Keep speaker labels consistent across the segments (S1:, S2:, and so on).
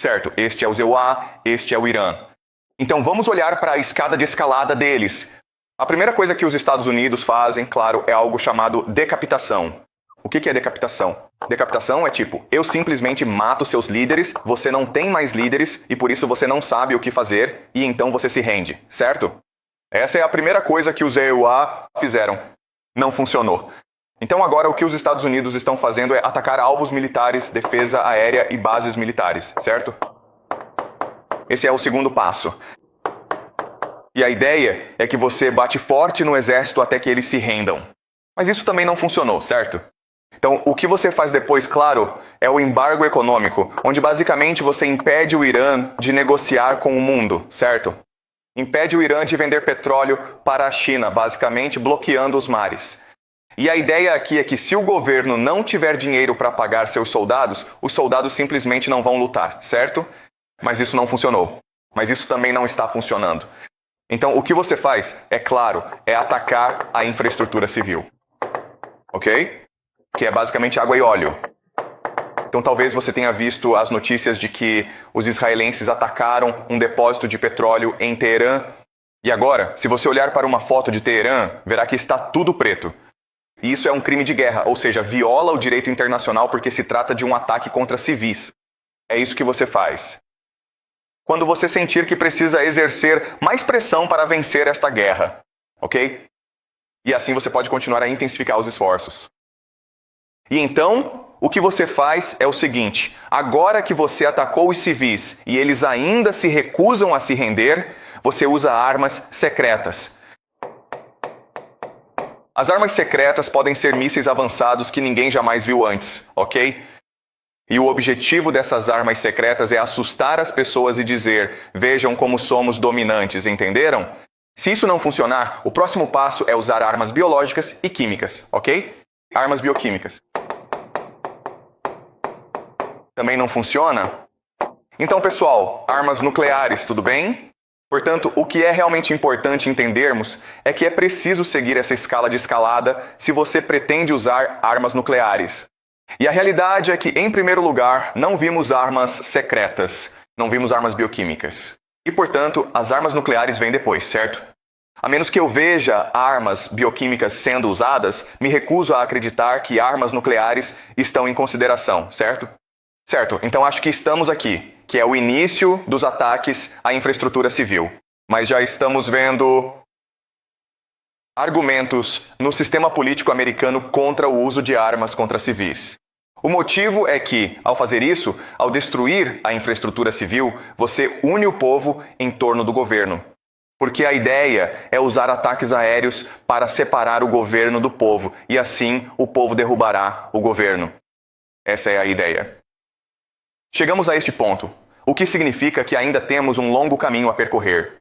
S1: Certo, este é o EUA, este é o Irã. Então vamos olhar para a escada de escalada deles. A primeira coisa que os Estados Unidos fazem, claro, é algo chamado decapitação. O que é decapitação? Decapitação é tipo, eu simplesmente mato seus líderes, você não tem mais líderes e por isso você não sabe o que fazer e então você se rende, certo? Essa é a primeira coisa que os EUA fizeram. Não funcionou. Então agora o que os Estados Unidos estão fazendo é atacar alvos militares, defesa aérea e bases militares, certo? Esse é o segundo passo. E a ideia é que você bate forte no exército até que eles se rendam. Mas isso também não funcionou, certo? Então, o que você faz depois, claro, é o embargo econômico, onde basicamente você impede o Irã de negociar com o mundo, certo? Impede o Irã de vender petróleo para a China, basicamente bloqueando os mares. E a ideia aqui é que se o governo não tiver dinheiro para pagar seus soldados, os soldados simplesmente não vão lutar, certo? Mas isso não funcionou. Mas isso também não está funcionando. Então, o que você faz, é claro, é atacar a infraestrutura civil. Ok? Que é basicamente água e óleo. Então talvez você tenha visto as notícias de que os israelenses atacaram um depósito de petróleo em Teherã. E agora, se você olhar para uma foto de Teherã, verá que está tudo preto. E isso é um crime de guerra, ou seja, viola o direito internacional porque se trata de um ataque contra civis. É isso que você faz. Quando você sentir que precisa exercer mais pressão para vencer esta guerra, ok? E assim você pode continuar a intensificar os esforços. E então, o que você faz é o seguinte: agora que você atacou os civis e eles ainda se recusam a se render, você usa armas secretas. As armas secretas podem ser mísseis avançados que ninguém jamais viu antes, ok? E o objetivo dessas armas secretas é assustar as pessoas e dizer: vejam como somos dominantes, entenderam? Se isso não funcionar, o próximo passo é usar armas biológicas e químicas, ok? Armas bioquímicas. Também não funciona? Então, pessoal, armas nucleares, tudo bem? Portanto, o que é realmente importante entendermos é que é preciso seguir essa escala de escalada se você pretende usar armas nucleares. E a realidade é que, em primeiro lugar, não vimos armas secretas, não vimos armas bioquímicas. E, portanto, as armas nucleares vêm depois, certo? A menos que eu veja armas bioquímicas sendo usadas, me recuso a acreditar que armas nucleares estão em consideração, certo? Certo, então acho que estamos aqui, que é o início dos ataques à infraestrutura civil. Mas já estamos vendo argumentos no sistema político americano contra o uso de armas contra civis. O motivo é que, ao fazer isso, ao destruir a infraestrutura civil, você une o povo em torno do governo. Porque a ideia é usar ataques aéreos para separar o governo do povo, e assim o povo derrubará o governo. Essa é a ideia. Chegamos a este ponto, o que significa que ainda temos um longo caminho a percorrer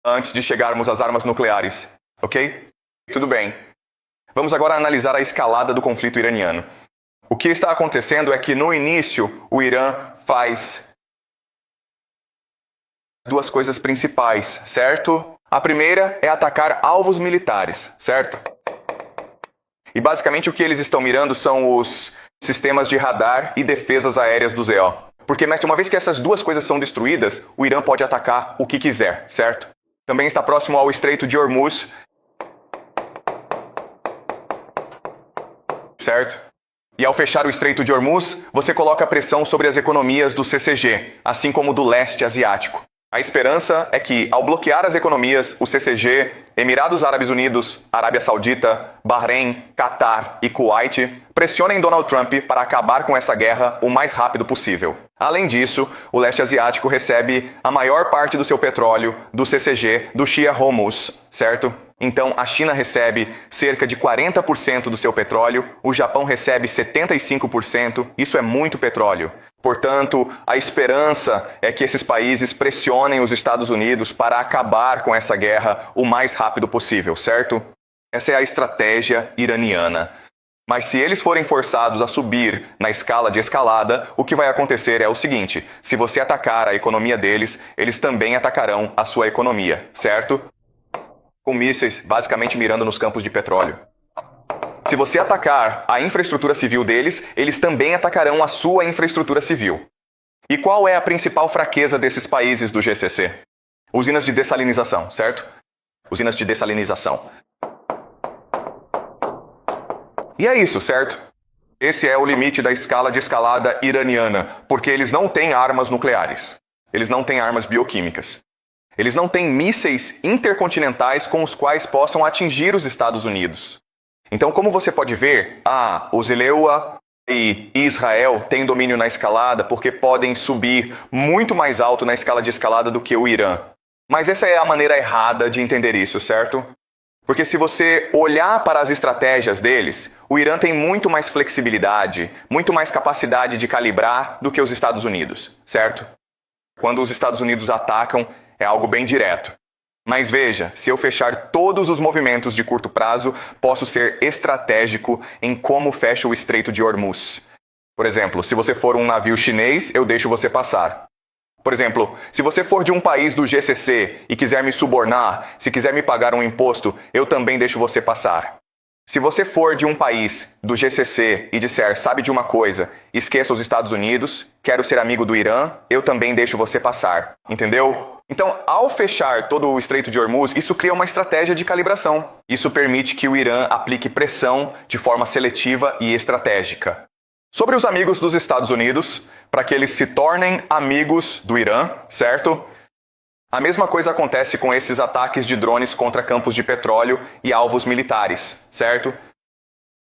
S1: antes de chegarmos às armas nucleares, ok? Tudo bem. Vamos agora analisar a escalada do conflito iraniano. O que está acontecendo é que, no início, o Irã faz duas coisas principais, certo? A primeira é atacar alvos militares, certo? E basicamente o que eles estão mirando são os sistemas de radar e defesas aéreas do ZO. Porque, Mestre, uma vez que essas duas coisas são destruídas, o Irã pode atacar o que quiser, certo? Também está próximo ao Estreito de Hormuz, certo? E ao fechar o Estreito de Hormuz, você coloca pressão sobre as economias do CCG, assim como do leste asiático. A esperança é que, ao bloquear as economias, o CCG, Emirados Árabes Unidos, Arábia Saudita, Bahrein, Catar e Kuwait pressionem Donald Trump para acabar com essa guerra o mais rápido possível. Além disso, o leste asiático recebe a maior parte do seu petróleo do CCG do Shia Hormuz, certo? Então, a China recebe cerca de 40% do seu petróleo, o Japão recebe 75%, isso é muito petróleo. Portanto, a esperança é que esses países pressionem os Estados Unidos para acabar com essa guerra o mais rápido possível, certo? Essa é a estratégia iraniana. Mas se eles forem forçados a subir na escala de escalada, o que vai acontecer é o seguinte: se você atacar a economia deles, eles também atacarão a sua economia, certo? Com mísseis basicamente mirando nos campos de petróleo. Se você atacar a infraestrutura civil deles, eles também atacarão a sua infraestrutura civil. E qual é a principal fraqueza desses países do GCC? Usinas de dessalinização, certo? Usinas de dessalinização. E é isso, certo? Esse é o limite da escala de escalada iraniana, porque eles não têm armas nucleares. Eles não têm armas bioquímicas. Eles não têm mísseis intercontinentais com os quais possam atingir os Estados Unidos. Então, como você pode ver, os Leua e Israel têm domínio na escalada porque podem subir muito mais alto na escala de escalada do que o Irã. Mas essa é a maneira errada de entender isso, certo? Porque se você olhar para as estratégias deles, o Irã tem muito mais flexibilidade, muito mais capacidade de calibrar do que os Estados Unidos, certo? Quando os Estados Unidos atacam, é algo bem direto. Mas veja, se eu fechar todos os movimentos de curto prazo, posso ser estratégico em como fecho o Estreito de Hormuz. Por exemplo, se você for um navio chinês, eu deixo você passar. Por exemplo, se você for de um país do GCC e quiser me subornar, se quiser me pagar um imposto, eu também deixo você passar. Se você for de um país do GCC e disser, sabe de uma coisa, esqueça os Estados Unidos, quero ser amigo do Irã, eu também deixo você passar. Entendeu? Então, ao fechar todo o Estreito de Hormuz, isso cria uma estratégia de calibração. Isso permite que o Irã aplique pressão de forma seletiva e estratégica. Sobre os amigos dos Estados Unidos, para que eles se tornem amigos do Irã, certo? A mesma coisa acontece com esses ataques de drones contra campos de petróleo e alvos militares, certo?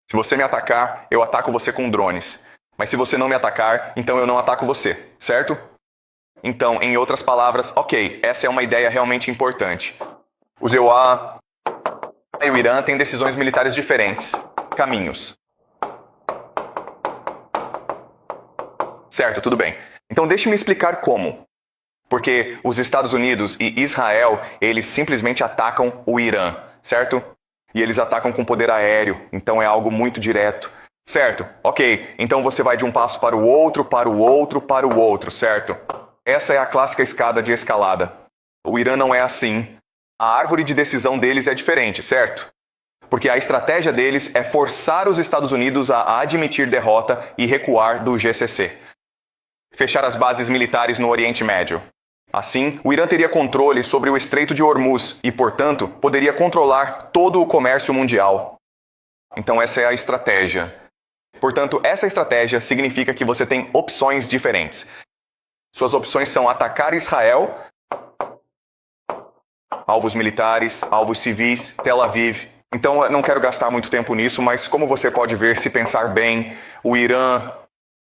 S1: Se você me atacar, eu ataco você com drones. Mas se você não me atacar, então eu não ataco você, certo? Então, em outras palavras, ok, essa é uma ideia realmente importante. Os EUA e o Irã têm decisões militares diferentes, caminhos. Certo, tudo bem. Então deixe-me explicar como. Porque os Estados Unidos e Israel, eles simplesmente atacam o Irã, certo? E eles atacam com poder aéreo, então é algo muito direto. Certo, ok, então você vai de um passo para o outro, para o outro, para o outro, certo? Essa é a clássica escada de escalada. O Irã não é assim. A árvore de decisão deles é diferente, certo? Porque a estratégia deles é forçar os Estados Unidos a admitir derrota e recuar do GCC. Fechar as bases militares no Oriente Médio. Assim, o Irã teria controle sobre o Estreito de Hormuz e, portanto, poderia controlar todo o comércio mundial. Então essa é a estratégia. Portanto, essa estratégia significa que você tem opções diferentes. Suas opções são atacar Israel, alvos militares, alvos civis, Tel Aviv. Então, eu não quero gastar muito tempo nisso, mas como você pode ver, se pensar bem, o Irã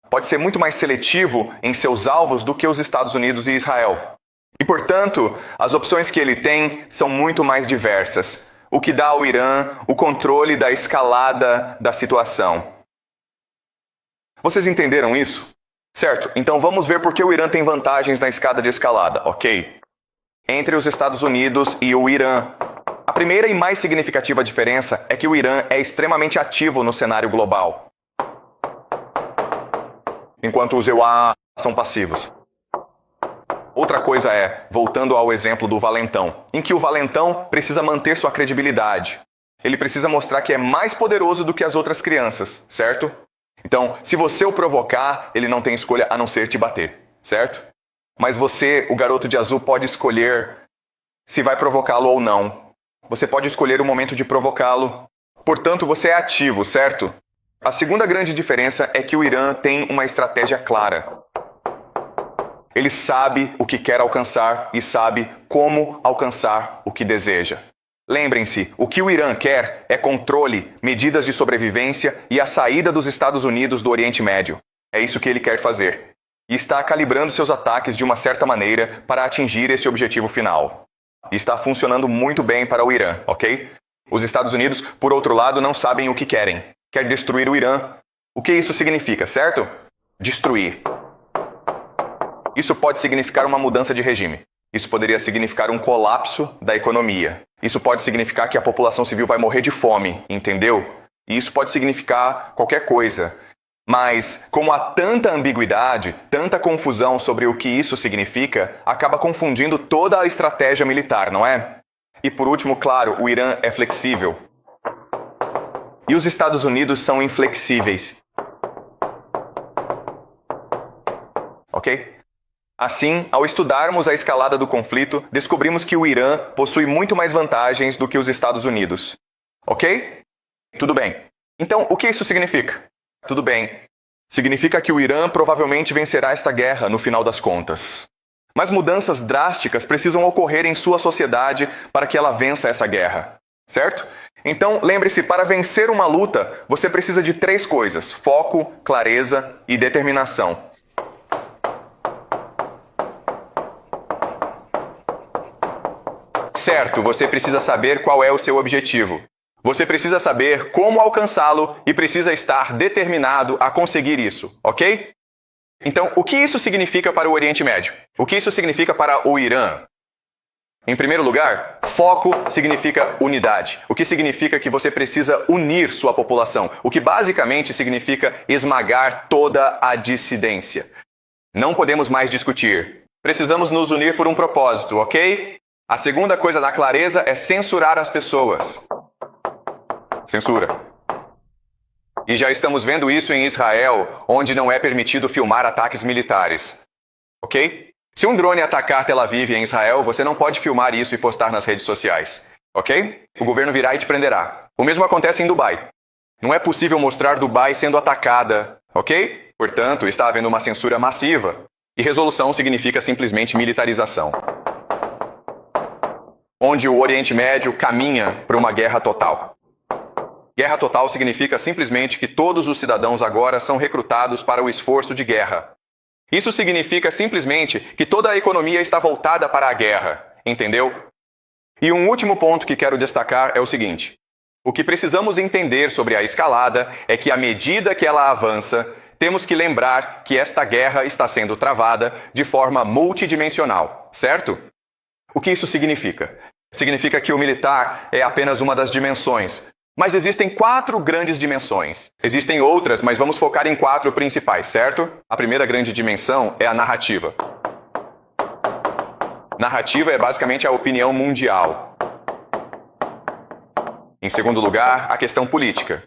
S1: pode ser muito mais seletivo em seus alvos do que os Estados Unidos e Israel. E, portanto, as opções que ele tem são muito mais diversas, o que dá ao Irã o controle da escalada da situação. Vocês entenderam isso? Certo, então vamos ver por que o Irã tem vantagens na escada de escalada, ok? Entre os Estados Unidos e o Irã. A primeira e mais significativa diferença é que o Irã é extremamente ativo no cenário global, enquanto os EUA são passivos. Outra coisa é, voltando ao exemplo do valentão, em que o valentão precisa manter sua credibilidade. Ele precisa mostrar que é mais poderoso do que as outras crianças, certo? Então, se você o provocar, ele não tem escolha a não ser te bater, certo? Mas você, o garoto de azul, pode escolher se vai provocá-lo ou não. Você pode escolher o momento de provocá-lo. Portanto, você é ativo, certo? A segunda grande diferença é que o Irã tem uma estratégia clara. Ele sabe o que quer alcançar e sabe como alcançar o que deseja. Lembrem-se, o que o Irã quer é controle, medidas de sobrevivência e a saída dos Estados Unidos do Oriente Médio. É isso que ele quer fazer. E está calibrando seus ataques de uma certa maneira para atingir esse objetivo final. E está funcionando muito bem para o Irã, ok? Os Estados Unidos, por outro lado, não sabem o que querem. Quer destruir o Irã. O que isso significa, certo? Destruir. Isso pode significar uma mudança de regime. Isso poderia significar um colapso da economia. Isso pode significar que a população civil vai morrer de fome, entendeu? E isso pode significar qualquer coisa. Mas, como há tanta ambiguidade, tanta confusão sobre o que isso significa, acaba confundindo toda a estratégia militar, não é? E por último, claro, o Irã é flexível. E os Estados Unidos são inflexíveis. Ok? Assim, ao estudarmos a escalada do conflito, descobrimos que o Irã possui muito mais vantagens do que os Estados Unidos. Ok? Tudo bem. Então, o que isso significa? Tudo bem. Significa que o Irã provavelmente vencerá esta guerra no final das contas. Mas mudanças drásticas precisam ocorrer em sua sociedade para que ela vença essa guerra. Certo? Então, lembre-se, para vencer uma luta, você precisa de 3 coisas: foco, clareza e determinação. Certo, você precisa saber qual é o seu objetivo. Você precisa saber como alcançá-lo e precisa estar determinado a conseguir isso, ok? Então, o que isso significa para o Oriente Médio? O que isso significa para o Irã? Em primeiro lugar, foco significa unidade, o que significa que você precisa unir sua população, o que basicamente significa esmagar toda a dissidência. Não podemos mais discutir. Precisamos nos unir por um propósito, ok? A segunda coisa da clareza é censurar as pessoas. Censura. E já estamos vendo isso em Israel, onde não é permitido filmar ataques militares. Ok? Se um drone atacar Tel Aviv em Israel, você não pode filmar isso e postar nas redes sociais. Ok? O governo virá e te prenderá. O mesmo acontece em Dubai. Não é possível mostrar Dubai sendo atacada. Ok? Portanto, está havendo uma censura massiva. E resolução significa simplesmente militarização, onde o Oriente Médio caminha para uma guerra total. Guerra total significa simplesmente que todos os cidadãos agora são recrutados para o esforço de guerra. Isso significa simplesmente que toda a economia está voltada para a guerra, entendeu? E um último ponto que quero destacar é o seguinte: o que precisamos entender sobre a escalada é que à medida que ela avança, temos que lembrar que esta guerra está sendo travada de forma multidimensional, certo? O que isso significa? Significa que o militar é apenas uma das dimensões. Mas existem 4 grandes dimensões. Existem outras, mas vamos focar em 4 principais, certo? A primeira grande dimensão é a narrativa. Narrativa é basicamente a opinião mundial. Em segundo lugar, a questão política.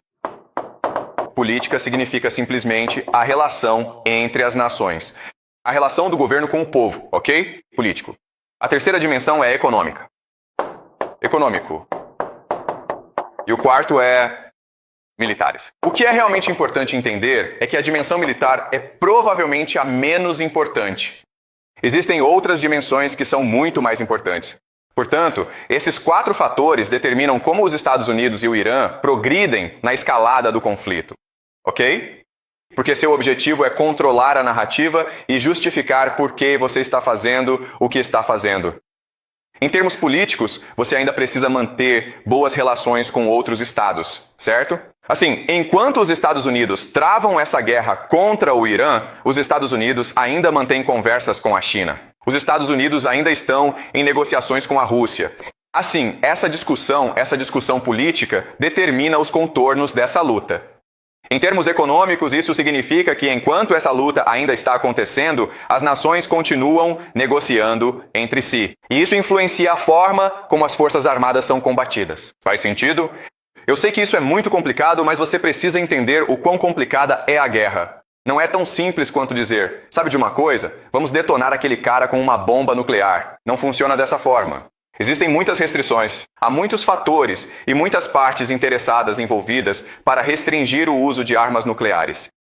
S1: Política significa simplesmente a relação entre as nações. A relação do governo com o povo, ok? Político. A terceira dimensão é econômica. Econômico. E o quarto é militares. O que é realmente importante entender é que a dimensão militar é provavelmente a menos importante. Existem outras dimensões que são muito mais importantes. Portanto, esses 4 fatores determinam como os Estados Unidos e o Irã progridem na escalada do conflito. Ok? Porque seu objetivo é controlar a narrativa e justificar por que você está fazendo o que está fazendo. Em termos políticos, você ainda precisa manter boas relações com outros estados, certo? Assim, enquanto os Estados Unidos travam essa guerra contra o Irã, os Estados Unidos ainda mantêm conversas com a China. Os Estados Unidos ainda estão em negociações com a Rússia. Assim, essa discussão política determina os contornos dessa luta. Em termos econômicos, isso significa que enquanto essa luta ainda está acontecendo, as nações continuam negociando entre si. E isso influencia a forma como as forças armadas são combatidas. Faz sentido? Eu sei que isso é muito complicado, mas você precisa entender o quão complicada é a guerra. Não é tão simples quanto dizer, sabe de uma coisa? Vamos detonar aquele cara com uma bomba nuclear. Não funciona dessa forma. Existem muitas restrições, há muitos fatores e muitas partes interessadas envolvidas para restringir o uso de armas nucleares.